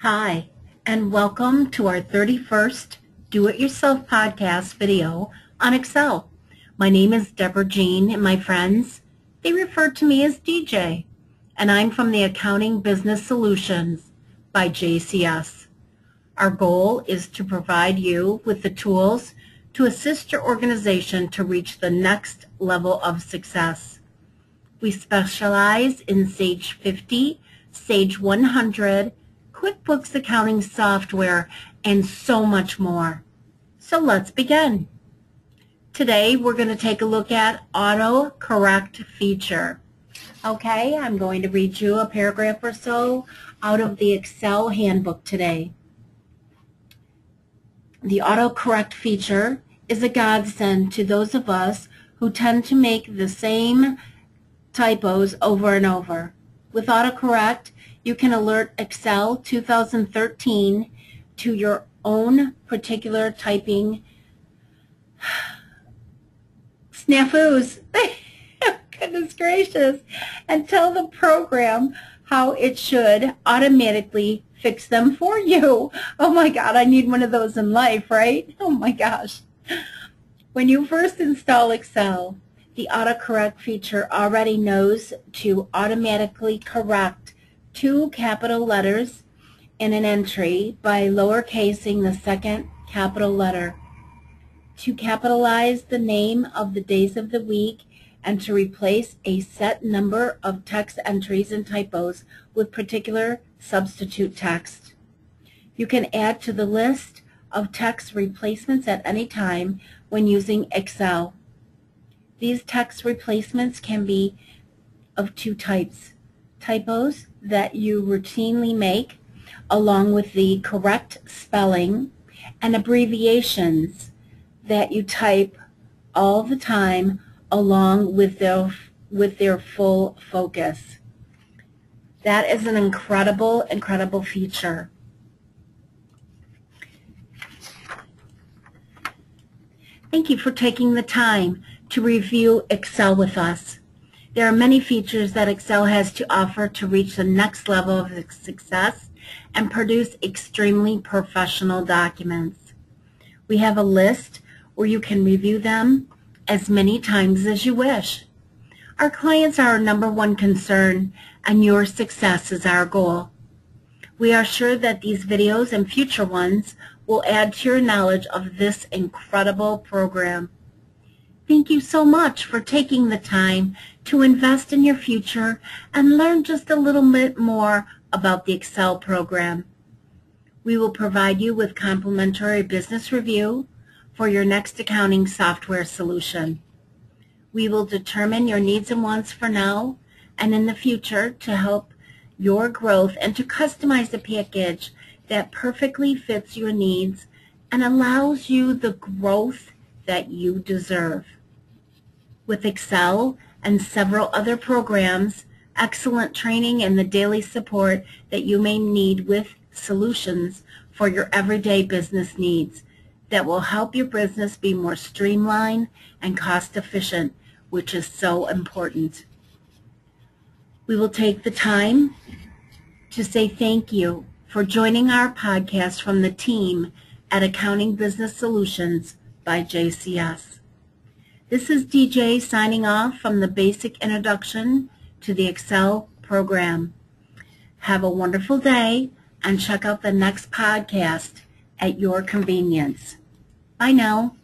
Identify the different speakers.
Speaker 1: Hi, and welcome to our 31st Do-It-Yourself podcast video on Excel. My name is Deborah Jean, and my friends, they refer to me as DJ, and I'm from the Accounting Business Solutions by JCS. Our goal is to provide you with the tools to assist your organization to reach the next level of success. We specialize in Sage 50, Sage 100, QuickBooks accounting software, and so much more. So let's begin. Today we're going to take a look at auto-correct feature. Okay, I'm going to read you a paragraph or so out of the Excel handbook today. The auto-correct feature is a godsend to those of us who tend to make the same typos over and over. With autocorrect, you can alert Excel 2013 to your own particular typing snafus. Goodness gracious. And tell the program how it should automatically fix them for you. Oh my God, I need one of those in life, right? Oh my gosh. When you first install Excel, the autocorrect feature already knows to automatically correct two capital letters in an entry by lowercasing the second capital letter, to capitalize the name of the days of the week, and to replace a set number of text entries and typos with particular substitute text. You can add to the list of text replacements at any time when using Excel. These text replacements can be of two types: typos that you routinely make along with the correct spelling, and abbreviations that you type all the time along with their full focus. That is an incredible feature. Thank you for taking the time to review Excel with us. There are many features that Excel has to offer to reach the next level of success and produce extremely professional documents. We have a list where you can review them as many times as you wish. Our clients are our #1 concern, and your success is our goal. We are sure that these videos and future ones will add to your knowledge of this incredible program. Thank you so much for taking the time to invest in your future and learn just a little bit more about the Excel program. We will provide you with complimentary business review for your next accounting software solution. We will determine your needs and wants for now and in the future to help your growth and to customize a package that perfectly fits your needs and allows you the growth that you deserve. With Excel and several other programs, excellent training, and the daily support that you may need with solutions for your everyday business needs that will help your business be more streamlined and cost efficient, which is so important. We will take the time to say thank you for joining our podcast from the team at Accounting Business Solutions by JCS. This is DJ signing off from the basic introduction to the Excel program. Have a wonderful day and check out the next podcast at your convenience. Bye now.